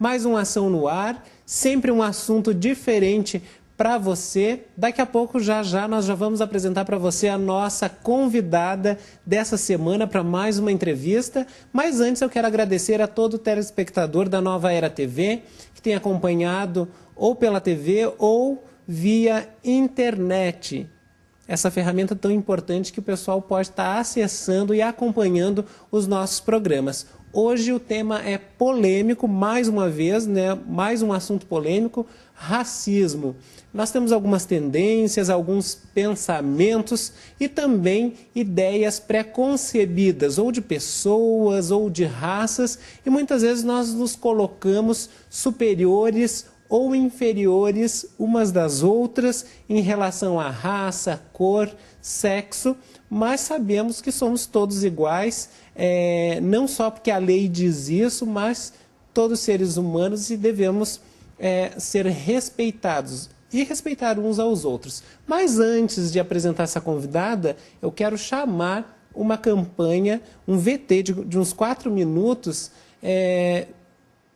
mais uma ação no ar, sempre um assunto diferente para você. Daqui a pouco, já nós já vamos apresentar para você a nossa convidada dessa semana para mais uma entrevista. Mas antes eu quero agradecer a todo telespectador da Nova Era TV, que tem acompanhado ou pela TV ou via internet. Essa ferramenta tão importante que o pessoal pode estar acessando e acompanhando os nossos programas. Hoje o tema é polêmico, mais uma vez, né? Mais um assunto polêmico, racismo. Nós temos algumas tendências, alguns pensamentos e também ideias pré-concebidas, ou de pessoas, ou de raças, e muitas vezes nós nos colocamos superiores ou inferiores umas das outras em relação à raça, cor, sexo, mas sabemos que somos todos iguais, não só porque a lei diz isso, mas todos seres humanos e devemos ser respeitados e respeitar uns aos outros. Mas antes de apresentar essa convidada, eu quero chamar uma campanha, um VT de uns 4 minutos,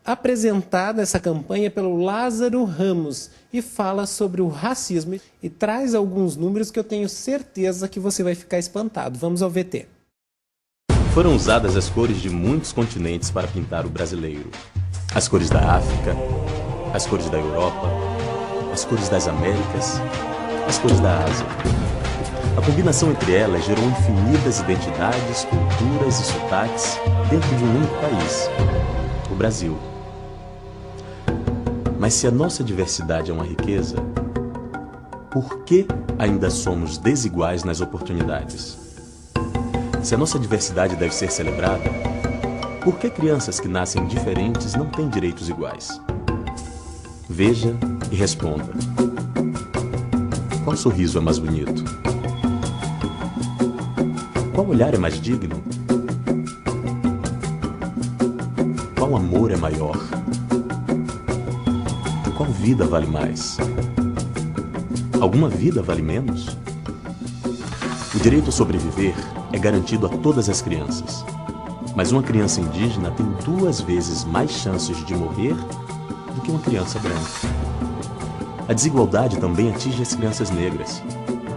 apresentada essa campanha pelo Lázaro Ramos e fala sobre o racismo e traz alguns números que eu tenho certeza que você vai ficar espantado. Vamos ao VT. Foram usadas as cores de muitos continentes para pintar o brasileiro. As cores da África, as cores da Europa, as cores das Américas, as cores da Ásia. A combinação entre elas gerou infinitas identidades, culturas e sotaques dentro de um único país, o Brasil. Mas se a nossa diversidade é uma riqueza, por que ainda somos desiguais nas oportunidades? Se a nossa diversidade deve ser celebrada, por que crianças que nascem diferentes não têm direitos iguais? Veja e responda. Qual sorriso é mais bonito? Qual olhar é mais digno? Qual amor é maior? Qual vida vale mais? Alguma vida vale menos? O direito a sobreviver é garantido a todas as crianças. Mas uma criança indígena tem 2 vezes mais chances de morrer do que uma criança branca. A desigualdade também atinge as crianças negras.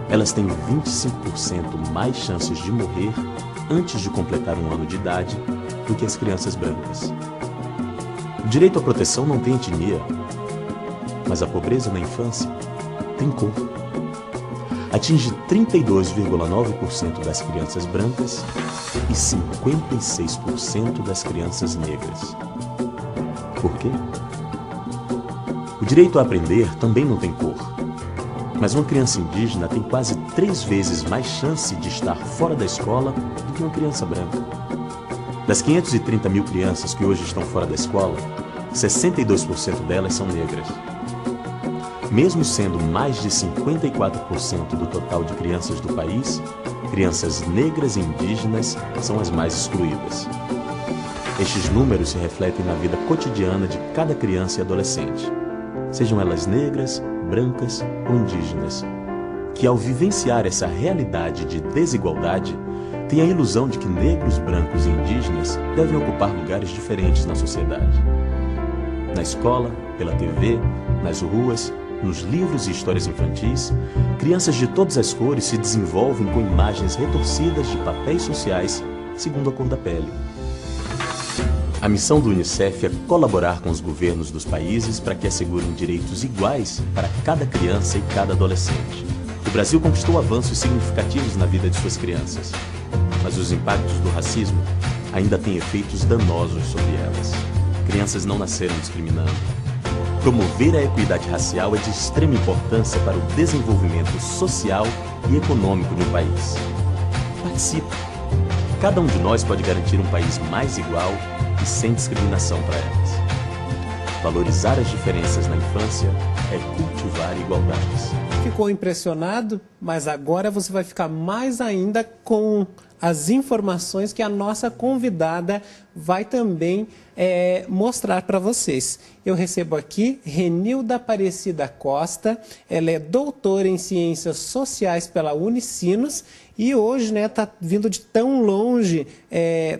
Elas têm 25% mais chances de morrer antes de completar 1 ano de idade do que as crianças brancas. O direito à proteção não tem etnia, mas a pobreza na infância tem cor. Atinge 32,9% das crianças brancas e 56% das crianças negras. Por quê? O direito a aprender também não tem cor, mas uma criança indígena tem quase 3 vezes mais chance de estar fora da escola do que uma criança branca. Das 530 mil crianças que hoje estão fora da escola, 62% delas são negras. Mesmo sendo mais de 54% do total de crianças do país, crianças negras e indígenas são as mais excluídas. Estes números se refletem na vida cotidiana de cada criança e adolescente, sejam elas negras, brancas ou indígenas, que ao vivenciar essa realidade de desigualdade, têm a ilusão de que negros, brancos e indígenas devem ocupar lugares diferentes na sociedade. Na escola, pela TV, nas ruas, nos livros e histórias infantis, crianças de todas as cores se desenvolvem com imagens retorcidas de papéis sociais segundo a cor da pele. A missão do UNICEF é colaborar com os governos dos países para que assegurem direitos iguais para cada criança e cada adolescente. O Brasil conquistou avanços significativos na vida de suas crianças, mas os impactos do racismo ainda têm efeitos danosos sobre elas. Crianças não nasceram discriminando. Promover a equidade racial é de extrema importância para o desenvolvimento social e econômico de um país. Participe! Cada um de nós pode garantir um país mais igual e sem discriminação para elas. Valorizar as diferenças na infância é cultivar igualdades. Ficou impressionado? Mas agora você vai ficar mais ainda com as informações que a nossa convidada vai também mostrar para vocês. Eu recebo aqui Renilda Aparecida Costa, ela é doutora em Ciências Sociais pela Unicinos e hoje está vindo de tão longe,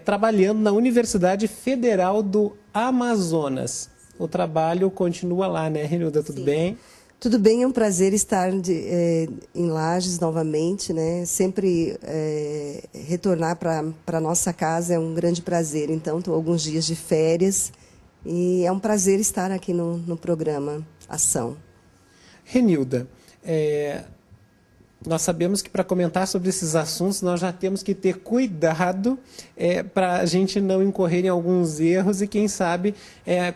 trabalhando na Universidade Federal do Amazonas. o trabalho continua lá, né, Renilda? Tudo bem? Tudo bem, é um prazer estar em Lages novamente, né? Sempre retornar para a nossa casa é um grande prazer. Então, estou alguns dias de férias e é um prazer estar aqui no programa Ação. Renilda, nós sabemos que para comentar sobre esses assuntos nós já temos que ter cuidado para a gente não incorrer em alguns erros e, quem sabe,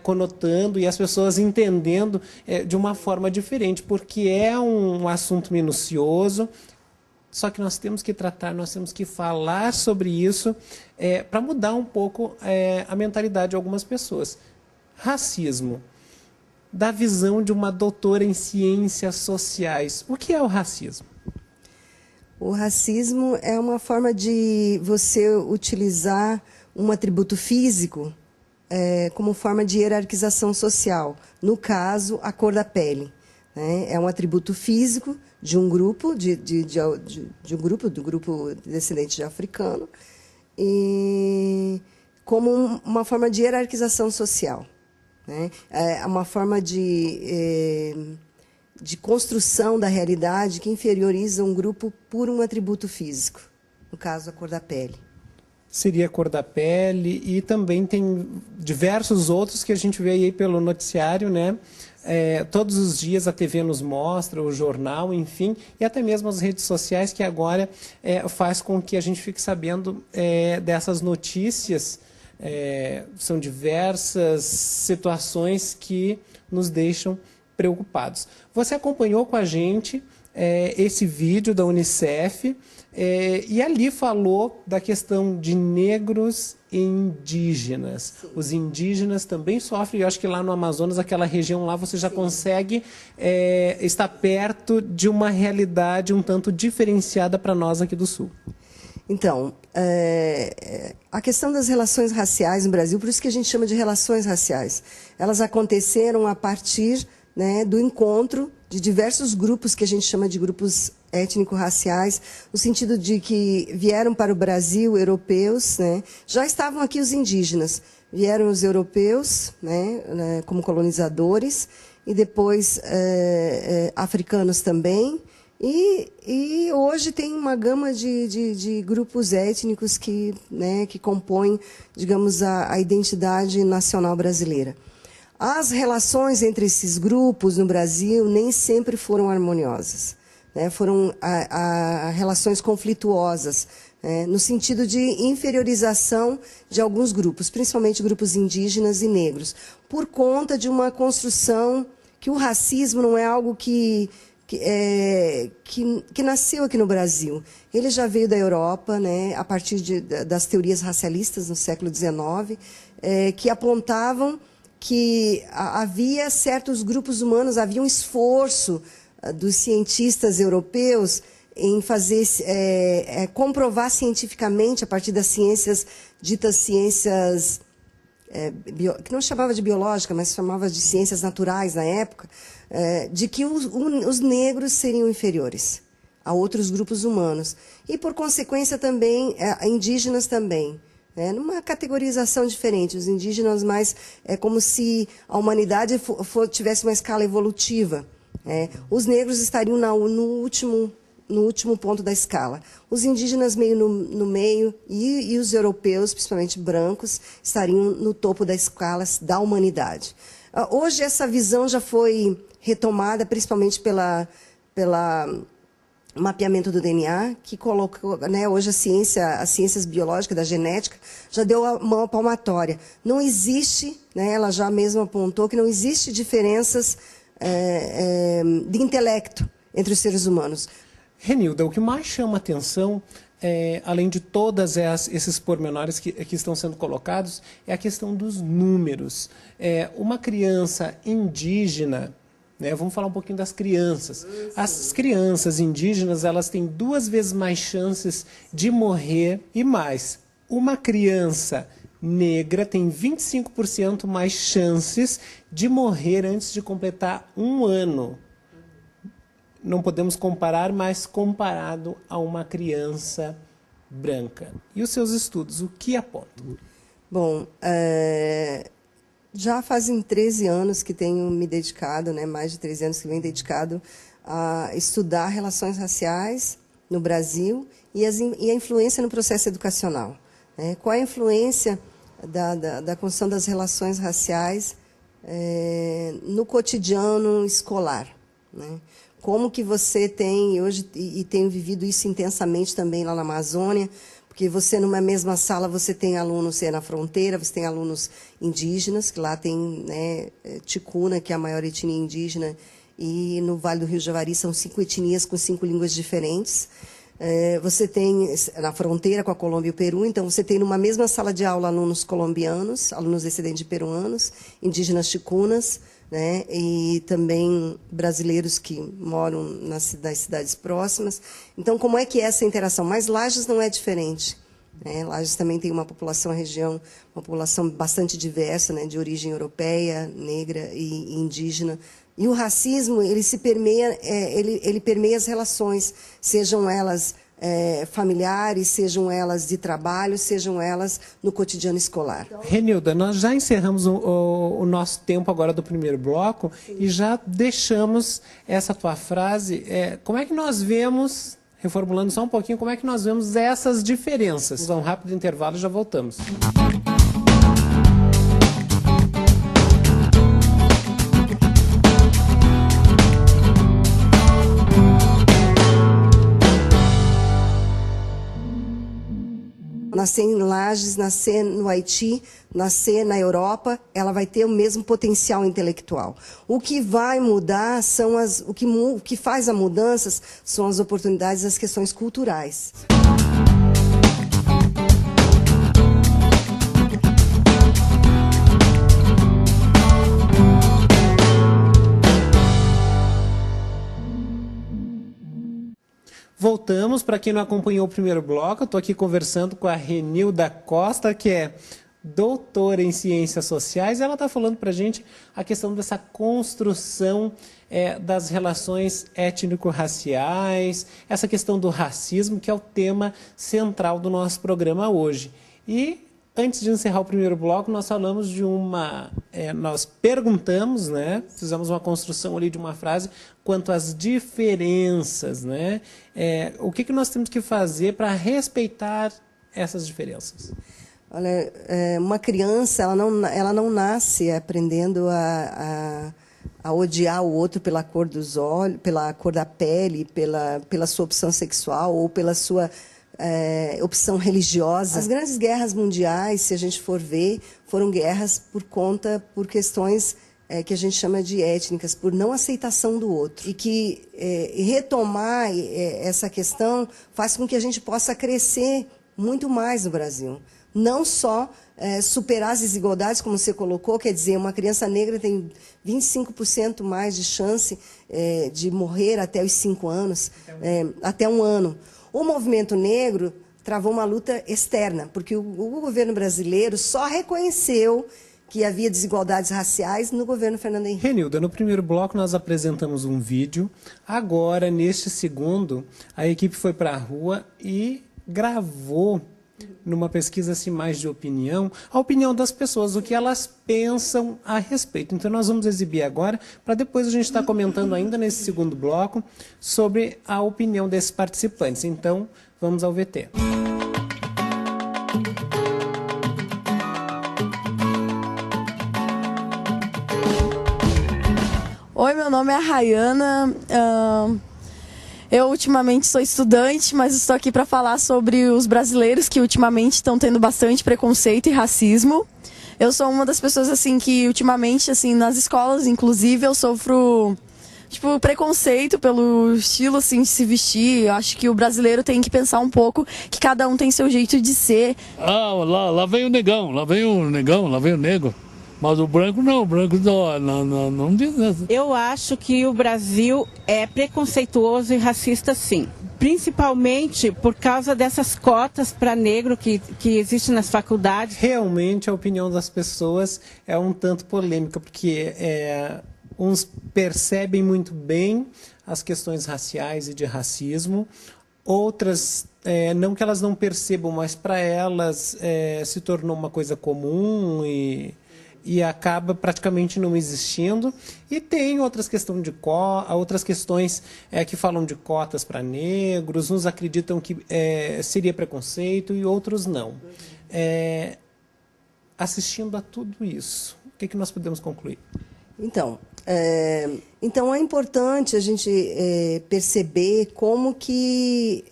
conotando e as pessoas entendendo de uma forma diferente, porque é um assunto minucioso, só que nós temos que tratar, nós temos que falar sobre isso para mudar um pouco a mentalidade de algumas pessoas. Racismo, da visão de uma doutora em ciências sociais. O que é o racismo? O racismo é uma forma de você utilizar um atributo físico como forma de hierarquização social. No caso, a cor da pele, né? É um atributo físico de um grupo, do grupo descendente de africano, e como uma forma de hierarquização social, né? É uma forma de construção da realidade que inferioriza um grupo por um atributo físico, no caso, a cor da pele. Seria a cor da pele, e também tem diversos outros que a gente vê aí pelo noticiário, né? Todos os dias a TV nos mostra, o jornal, enfim, e até mesmo as redes sociais, que agora faz com que a gente fique sabendo dessas notícias. São diversas situações que nos deixam preocupados. Você acompanhou com a gente esse vídeo da Unicef e ali falou da questão de negros e indígenas. Sim. Os indígenas também sofrem, eu acho que lá no Amazonas, aquela região lá, você já Sim. consegue estar perto de uma realidade um tanto diferenciada para nós aqui do Sul. Então, a questão das relações raciais no Brasil, por isso que a gente chama de relações raciais, elas aconteceram a partir, né, do encontro de diversos grupos que a gente chama de grupos étnico-raciais, no sentido de que vieram para o Brasil europeus, né, já estavam aqui os indígenas, vieram os europeus, né, como colonizadores, e depois africanos também, e hoje tem uma gama de grupos étnicos que compõem, digamos, a identidade nacional brasileira. As relações entre esses grupos no Brasil nem sempre foram harmoniosas, né? Foram relações conflituosas, no sentido de inferiorização de alguns grupos, principalmente grupos indígenas e negros, por conta de uma construção que o racismo não é algo que nasceu aqui no Brasil. Ele já veio da Europa, né, a partir das teorias racialistas no século XIX, que apontavam que havia certos grupos humanos, havia um esforço dos cientistas europeus em fazer, comprovar cientificamente, a partir das ciências, ditas ciências, que não chamava de biológica, mas chamava de ciências naturais na época, de que os negros seriam inferiores a outros grupos humanos. E, por consequência, também, indígenas também. Numa categorização diferente, os indígenas mais como se a humanidade tivesse uma escala evolutiva. Os negros estariam no último ponto da escala. Os indígenas meio no meio e os europeus, principalmente brancos, estariam no topo da escala da humanidade. Hoje essa visão já foi retomada, principalmente pela mapeamento do DNA, que colocou, né, hoje as ciências biológicas, da genética, já deu a mão palmatória. Não existe, né, ela já mesmo apontou que não existe diferenças de intelecto entre os seres humanos. Renilda, o que mais chama atenção, além de todos esses pormenores que estão sendo colocados, é a questão dos números. Uma criança indígena, vamos falar um pouquinho das crianças. As crianças indígenas, elas têm 2 vezes mais chances de morrer e mais. Uma criança negra tem 25% mais chances de morrer antes de completar 1 ano. Não podemos comparar, mas comparado a uma criança branca. E os seus estudos, o que apontam? Bom, Já fazem 13 anos que tenho me dedicado, né, mais de 13 anos que venho dedicado a estudar relações raciais no Brasil e a influência no processo educacional. Né? Qual é a influência da construção das relações raciais no cotidiano escolar? Né? Como que você tem hoje, e tenho vivido isso intensamente também lá na Amazônia, porque você, numa mesma sala, você tem alunos na fronteira, você tem alunos indígenas, que lá tem, né, Ticuna, que é a maior etnia indígena, e no Vale do Rio Javari são 5 etnias com 5 línguas diferentes. Você tem na fronteira com a Colômbia e o Peru, então você tem numa mesma sala de aula alunos colombianos, alunos descendentes de peruanos, indígenas ticunas, né, e também brasileiros que moram nas cidades próximas. Então, como é que é essa interação? Mas Lages não é diferente. Né? Lages também tem uma população, a região, uma população bastante diversa, né, de origem europeia, negra e indígena. E o racismo, ele se permeia, ele permeia as relações, sejam elas familiares, sejam elas de trabalho, sejam elas no cotidiano escolar. Renilda, nós já encerramos o nosso tempo agora do primeiro bloco. Sim. E já deixamos essa tua frase. Como é que nós vemos, reformulando só um pouquinho, como é que nós vemos essas diferenças? Vamos a um rápido intervalo e já voltamos. Nascer em Lages, nascer no Haiti, nascer na Europa, ela vai ter o mesmo potencial intelectual. O que vai mudar são o que faz a mudanças são as oportunidades, as questões culturais. Voltamos. Para quem não acompanhou o primeiro bloco, eu estou aqui conversando com a Renilda Costa, que é doutora em Ciências Sociais. Ela está falando para a gente a questão dessa construção das relações étnico-raciais, essa questão do racismo, que é o tema central do nosso programa hoje. E antes de encerrar o primeiro bloco, nós falamos de nós perguntamos, né? Fizemos uma construção ali de uma frase quanto às diferenças, né? O que nós temos que fazer para respeitar essas diferenças? Olha, uma criança, ela não nasce aprendendo a odiar o outro pela cor dos olhos, pela cor da pele, pela sua opção sexual ou pela sua opção religiosa. As grandes guerras mundiais, se a gente for ver, foram guerras por questões que a gente chama de étnicas, por não aceitação do outro. E que retomar essa questão faz com que a gente possa crescer muito mais no Brasil. Não só superar as desigualdades, como você colocou, quer dizer, uma criança negra tem 25% mais de chance de morrer até os 5 anos, até um ano. O movimento negro travou uma luta externa, porque o governo brasileiro só reconheceu que havia desigualdades raciais no governo Fernando Henrique. Renilda, no primeiro bloco nós apresentamos um vídeo. Agora, neste segundo, a equipe foi para a rua e gravou, numa pesquisa assim, mais de opinião, a opinião das pessoas, o que elas pensam a respeito. Então nós vamos exibir agora, para depois a gente estar comentando ainda nesse segundo bloco sobre a opinião desses participantes. Então, vamos ao VT. Oi, meu nome é Rayana. Eu ultimamente sou estudante, mas estou aqui para falar sobre os brasileiros que ultimamente estão tendo bastante preconceito e racismo. Eu sou uma das pessoas assim que ultimamente, assim, nas escolas, inclusive, eu sofro preconceito pelo estilo assim de se vestir. Eu acho que o brasileiro tem que pensar um pouco que cada um tem seu jeito de ser. Lá vem o negão, lá vem o negro. Mas o branco não, o branco não diz nada. Eu acho que o Brasil é preconceituoso e racista, sim. Principalmente por causa dessas cotas para negro que existem nas faculdades. Realmente a opinião das pessoas é um tanto polêmica, porque uns percebem muito bem as questões raciais e de racismo, outras não que elas não percebam, mas para elas se tornou uma coisa comum e acaba praticamente não existindo. E tem outras questões que falam de cotas para negros, uns acreditam que seria preconceito e outros não. Assistindo a tudo isso, o que nós podemos concluir? Então é importante a gente perceber como que,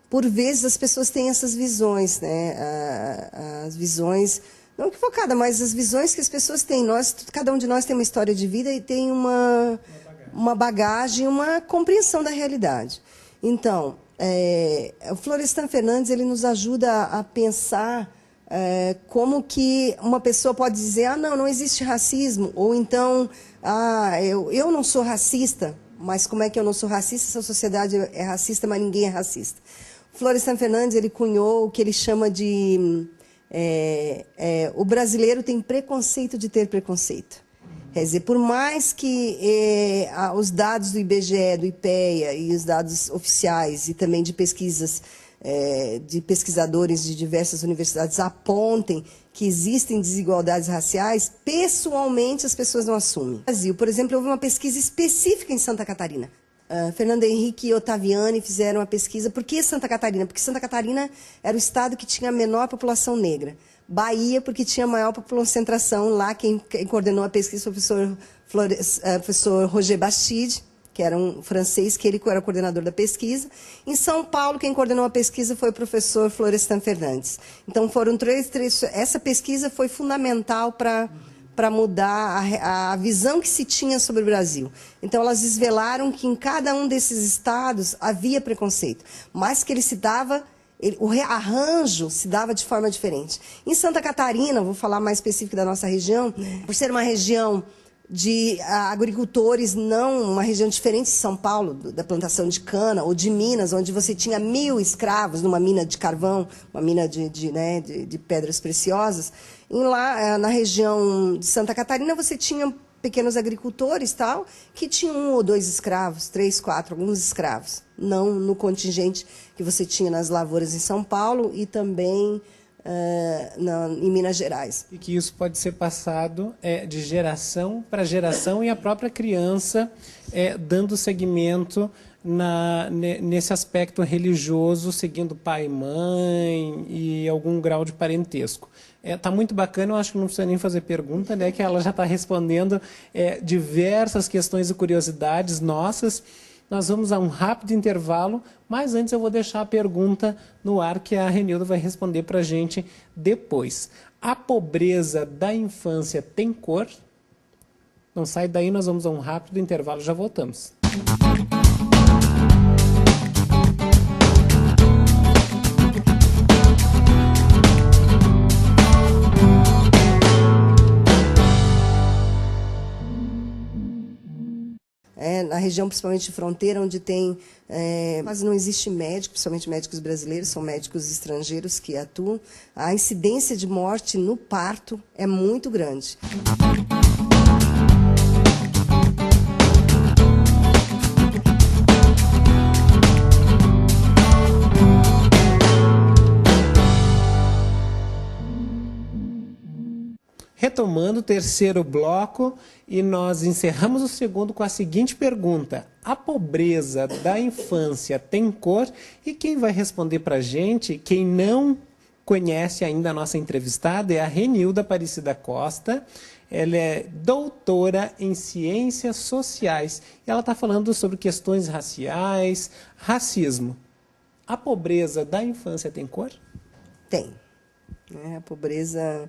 por vezes, as pessoas têm essas visões, né? As visões, não equivocadas, mas as visões que as pessoas têm. Cada um de nós tem uma história de vida e tem uma bagagem, uma compreensão da realidade. Então, o Florestan Fernandes ele nos ajuda a pensar como que uma pessoa pode dizer, não existe racismo, ou então, eu não sou racista, mas como é que eu não sou racista? Essa sociedade é racista, mas ninguém é racista. Florestan Fernandes ele cunhou o que ele chama de o brasileiro tem preconceito de ter preconceito. Quer dizer, por mais que os dados do IBGE, do IPEA e os dados oficiais e também de pesquisas de pesquisadores de diversas universidades apontem que existem desigualdades raciais, pessoalmente as pessoas não assumem. No Brasil, por exemplo, houve uma pesquisa específica em Santa Catarina. Fernando Henrique e Ottaviani fizeram uma pesquisa. Por que Santa Catarina? Porque Santa Catarina era o estado que tinha a menor população negra. Bahia, porque tinha a maior concentração. Lá quem coordenou a pesquisa foi o professor Roger Bastide, que era um francês, que ele era coordenador da pesquisa. Em São Paulo, quem coordenou a pesquisa foi o professor Florestan Fernandes. Então, foram três. Essa pesquisa foi fundamental para mudar a visão que se tinha sobre o Brasil. Então, elas desvelaram que em cada um desses estados havia preconceito, mas que ele se dava, o rearranjo se dava de forma diferente. Em Santa Catarina, vou falar mais específico da nossa região, por ser uma região de agricultores, não uma região diferente de São Paulo, da plantação de cana, ou de Minas, onde você tinha 1000 escravos numa mina de carvão, uma mina de pedras preciosas. Lá, na região de Santa Catarina, você tinha pequenos agricultores tal, que tinham 1 ou 2 escravos, 3, 4, alguns escravos. Não no contingente que você tinha nas lavouras em São Paulo e também em Minas Gerais. E que isso pode ser passado de geração para geração e a própria criança dando seguimento nesse aspecto religioso, seguindo pai e mãe e algum grau de parentesco. Tá muito bacana, eu acho que não precisa nem fazer pergunta, né? Que ela já está respondendo diversas questões e curiosidades nossas. Nós vamos a um rápido intervalo, mas antes eu vou deixar a pergunta no ar que a Renilda vai responder para a gente depois. A pobreza da infância tem cor? Não sai daí, nós vamos a um rápido intervalo, já voltamos. Na região, principalmente de fronteira, onde tem quase não existe médico, principalmente médicos brasileiros, são médicos estrangeiros que atuam, a incidência de morte no parto é muito grande. Retomando o terceiro bloco, e nós encerramos o segundo com a seguinte pergunta: a pobreza da infância tem cor? E quem vai responder para a gente, quem não conhece ainda a nossa entrevistada, é a Renilda Aparecida Costa. Ela é doutora em Ciências Sociais e ela está falando sobre questões raciais, racismo. A pobreza da infância tem cor? Tem. A pobreza...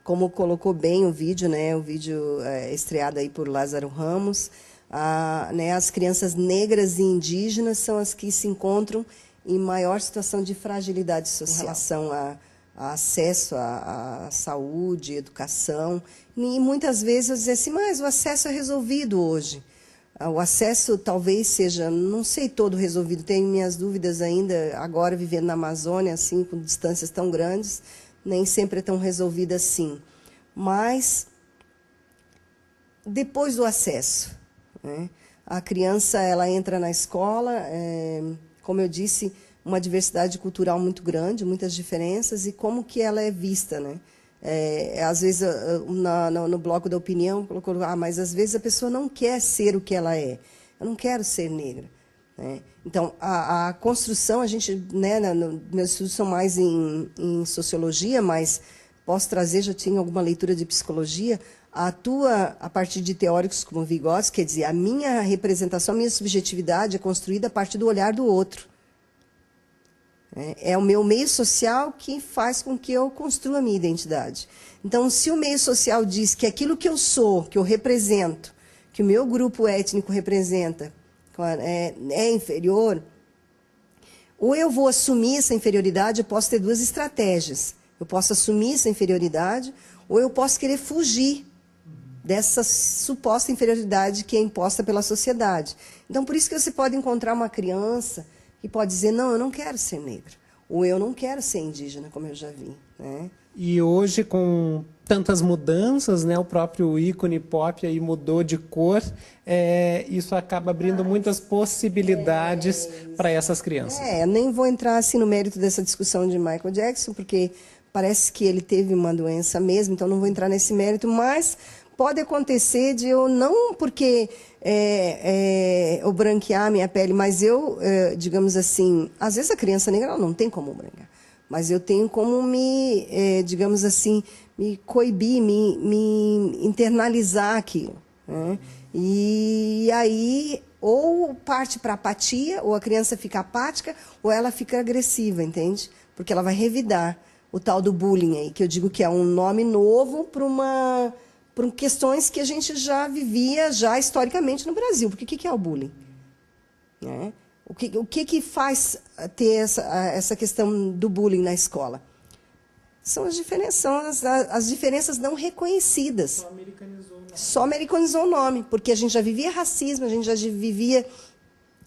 Como colocou bem o vídeo, né? O vídeo estreado aí por Lázaro Ramos, as crianças negras e indígenas são as que se encontram em maior situação de fragilidade social em relação a acesso à saúde, educação. E muitas vezes eu dizer assim, mas o acesso é resolvido hoje. O acesso talvez seja, não sei, todo resolvido. Tenho minhas dúvidas ainda, agora vivendo na Amazônia, assim, com distâncias tão grandes, nem sempre é tão resolvida assim. Mas, depois do acesso, né, a criança ela entra na escola, como eu disse, uma diversidade cultural muito grande, muitas diferenças, e como que ela é vista, né? Às vezes, no bloco da opinião, colocou, mas às vezes a pessoa não quer ser o que ela é. Eu não quero ser negra. Né? Então, a construção, a gente, né, meus estudos são mais em sociologia, mas posso trazer, já tinha alguma leitura de psicologia, atua a partir de teóricos como Vygotsky, quer dizer, a minha representação, a minha subjetividade é construída a partir do olhar do outro. É o meu meio social que faz com que eu construa a minha identidade. Então, se o meio social diz que aquilo que eu sou, que eu represento, que o meu grupo étnico representa, é inferior, ou eu vou assumir essa inferioridade, eu posso ter duas estratégias. Eu posso assumir essa inferioridade, ou eu posso querer fugir dessa suposta inferioridade que é imposta pela sociedade. Então, por isso que você pode encontrar uma criança que pode dizer, não, eu não quero ser negra, ou eu não quero ser indígena, como eu já vi. Né? E hoje, com tantas mudanças, né, o próprio ícone pop aí mudou de cor, isso acaba abrindo muitas possibilidades para essas crianças. Nem vou entrar assim no mérito dessa discussão de Michael Jackson, porque parece que ele teve uma doença mesmo, então não vou entrar nesse mérito, mas pode acontecer de eu não porque eu branquear minha pele, mas eu, digamos assim, às vezes a criança negra ela não tem como branquear, mas eu tenho como me, digamos assim, me coibir, me internalizar aquilo. Né? E aí, ou parte para apatia, ou a criança fica apática, ou ela fica agressiva, entende? Porque ela vai revidar o tal do bullying aí, que eu digo que é um nome novo por questões que a gente já vivia já historicamente no Brasil. Porque o que é o bullying? Né? O que faz ter essa questão do bullying na escola? São as diferenças não reconhecidas. Só americanizou o nome, porque a gente já vivia racismo, a gente já vivia...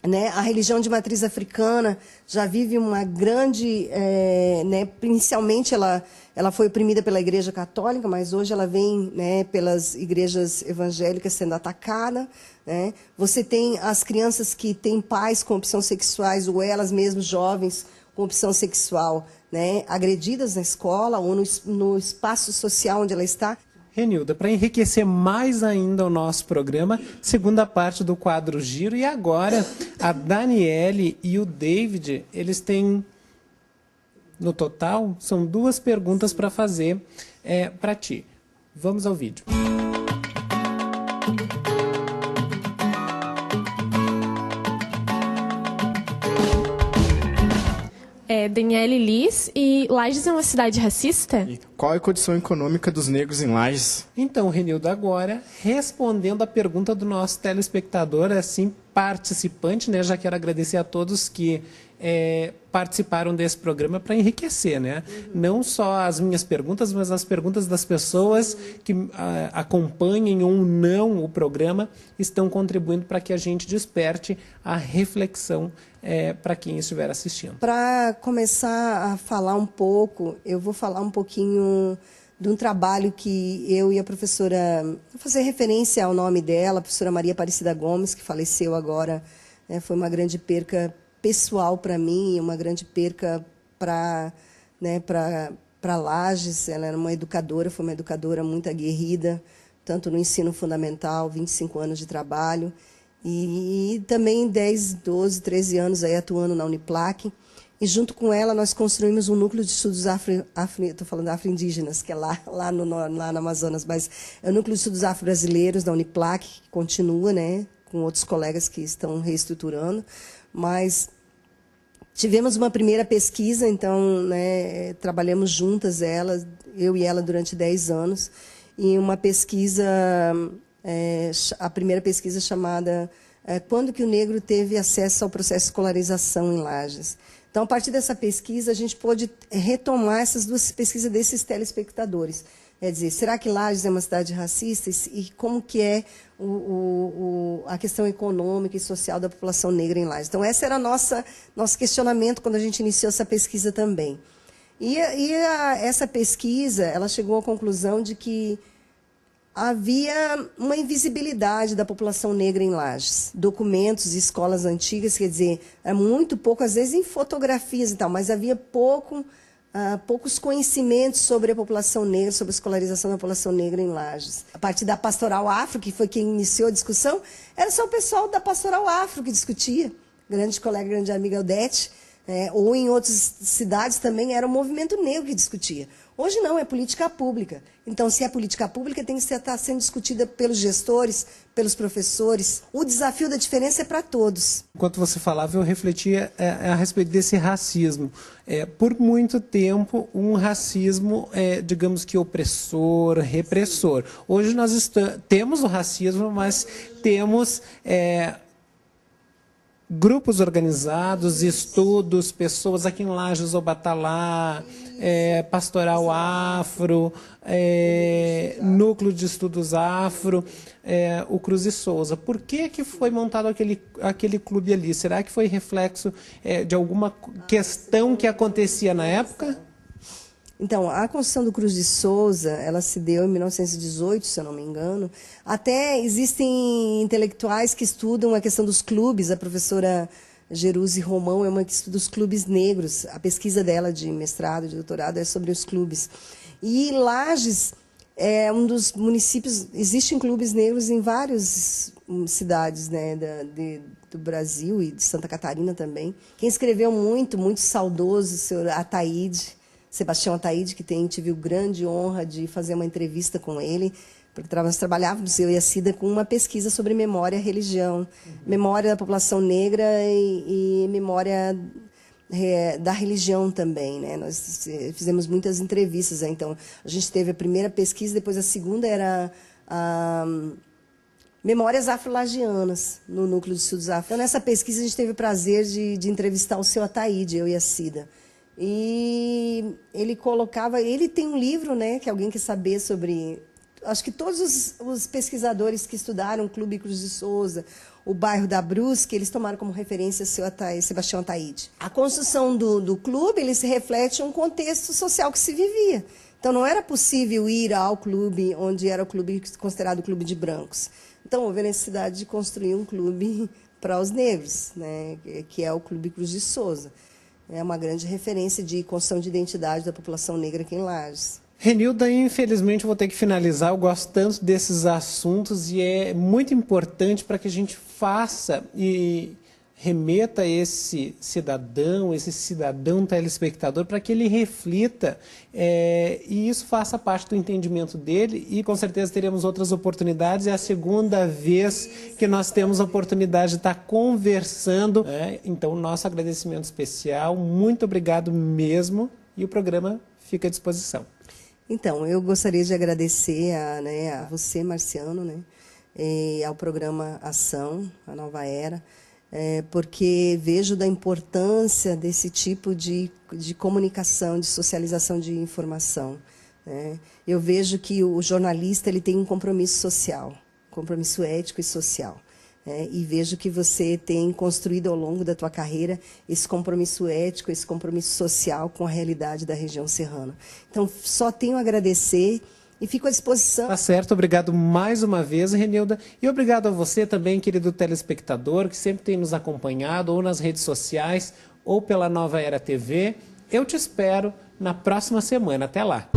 Né, a religião de matriz africana já vive uma grande... inicialmente ela foi oprimida pela Igreja Católica, mas hoje ela vem, né, pelas igrejas evangélicas sendo atacada. Né? Você tem as crianças que têm pais com opção sexuais, ou elas mesmas jovens com opção sexual, né, agredidas na escola ou no espaço social onde ela está. Renilda, para enriquecer mais ainda o nosso programa, segunda parte do quadro Giro, e agora a Daniele e o David, eles têm, no total, são 2 perguntas para fazer para ti. Vamos ao vídeo. Daniele Liz, e Lages é uma cidade racista? E qual é a condição econômica dos negros em Lages? Então, Renilda, agora, respondendo a pergunta do nosso telespectador, assim, participante, né? Já quero agradecer a todos que participaram desse programa para enriquecer, né? Não só as minhas perguntas, mas as perguntas das pessoas que acompanhem ou não o programa estão contribuindo para que a gente desperte a reflexão para quem estiver assistindo. Para começar a falar um pouco, eu vou falar um pouquinho de um trabalho que eu e a professora, vou fazer referência ao nome dela, a professora Maria Aparecida Gomes, que faleceu agora, né, foi uma grande perca pessoal para mim, uma grande perca para Lages. Ela era uma educadora, foi uma educadora muito aguerrida, tanto no ensino fundamental, 25 anos de trabalho, e também 10, 12, 13 anos aí atuando na Uniplac. E junto com ela nós construímos um núcleo de estudos estou falando afro-indígenas, que é lá no Amazonas, mas é o núcleo de estudos afro-brasileiros da Uniplac, que continua, né, com outros colegas que estão reestruturando. Mas tivemos uma primeira pesquisa, então, né, trabalhamos juntas, eu e ela, durante 10 anos, em uma pesquisa, a primeira pesquisa chamada Quando que o Negro teve acesso ao processo de escolarização em Lages? Então, a partir dessa pesquisa, a gente pôde retomar essas 2 pesquisas desses telespectadores. É dizer, será que Lages é uma cidade racista? E como que é a questão econômica e social da população negra em Lages? Então, esse era nosso questionamento quando a gente iniciou essa pesquisa também. Essa pesquisa, ela chegou à conclusão de que havia uma invisibilidade da população negra em Lages. Documentos e escolas antigas, quer dizer, é muito pouco, às vezes em fotografias e tal, mas havia pouco poucos conhecimentos sobre a população negra, sobre a escolarização da população negra em Lages. A partir da Pastoral Afro, que foi quem iniciou a discussão, era só o pessoal da Pastoral Afro que discutia. Grande colega, grande amiga Odete, ou em outras cidades também era o movimento negro que discutia. Hoje não, é política pública. Então, se é política pública, tem que estar sendo discutida pelos gestores, pelos professores. O desafio da diferença é para todos. Enquanto você falava, eu refletia a respeito desse racismo. Por muito tempo, um racismo, digamos que opressor, repressor. Hoje nós temos o racismo, mas temos grupos organizados, estudos, pessoas aqui em Lages, Obatalá, Pastoral Afro, Núcleo de Estudos Afro, o Cruz e Souza. Por que foi montado aquele clube ali? Será que foi reflexo de alguma questão que acontecia na época? Então, a construção do Cruz de Souza, ela se deu em 1918, se eu não me engano. Até existem intelectuais que estudam a questão dos clubes. A professora Jerusi Romão é uma que estuda os clubes negros. A pesquisa dela de mestrado, de doutorado, é sobre os clubes. E Lages é um dos municípios... Existem clubes negros em várias cidades, né, do Brasil e de Santa Catarina também. Quem escreveu muito, muito saudoso, o senhor Ataíde, Sebastião Ataíde, que tive a grande honra de fazer uma entrevista com ele, porque nós trabalhávamos, eu e a Cida, com uma pesquisa sobre memória e religião, memória da população negra e memória da religião também, né? Nós fizemos muitas entrevistas, né? Então, a gente teve a primeira pesquisa, depois a segunda era Memórias Afro-Lagianas, no Núcleo de Estudos Afro. Então, nessa pesquisa, a gente teve o prazer de entrevistar o seu Ataíde, eu e a Cida. E ele tem um livro, né, que alguém quer saber sobre, acho que todos os pesquisadores que estudaram o Clube Cruz de Souza, o bairro da Brusque, eles tomaram como referência o seu Sebastião Ataíde. A construção do clube, ele se reflete um contexto social que se vivia. Então, não era possível ir ao clube, onde era o clube considerado o clube de brancos. Então, houve a necessidade de construir um clube para os negros, né, que é o Clube Cruz de Souza. É uma grande referência de construção de identidade da população negra aqui em Lages. Renilda, infelizmente eu vou ter que finalizar. Eu gosto tanto desses assuntos e é muito importante para que a gente faça e remeta esse cidadão telespectador para que ele reflita e isso faça parte do entendimento dele e com certeza teremos outras oportunidades. É a segunda vez que nós temos a oportunidade de estar conversando. Então, nosso agradecimento especial, muito obrigado mesmo e o programa fica à disposição. Então, eu gostaria de agradecer a você, Marciano, né, e ao programa Ação, a Nova Era, porque vejo da importância desse tipo de comunicação, de socialização de informação, né? Eu vejo que o jornalista ele tem um compromisso social, compromisso ético e social. E vejo que você tem construído ao longo da tua carreira esse compromisso ético, esse compromisso social com a realidade da região serrana. Então, só tenho a agradecer e fico à disposição. Tá certo, obrigado mais uma vez, Renilda. E obrigado a você também, querido telespectador, que sempre tem nos acompanhado, ou nas redes sociais, ou pela Nova Era TV. Eu te espero na próxima semana. Até lá.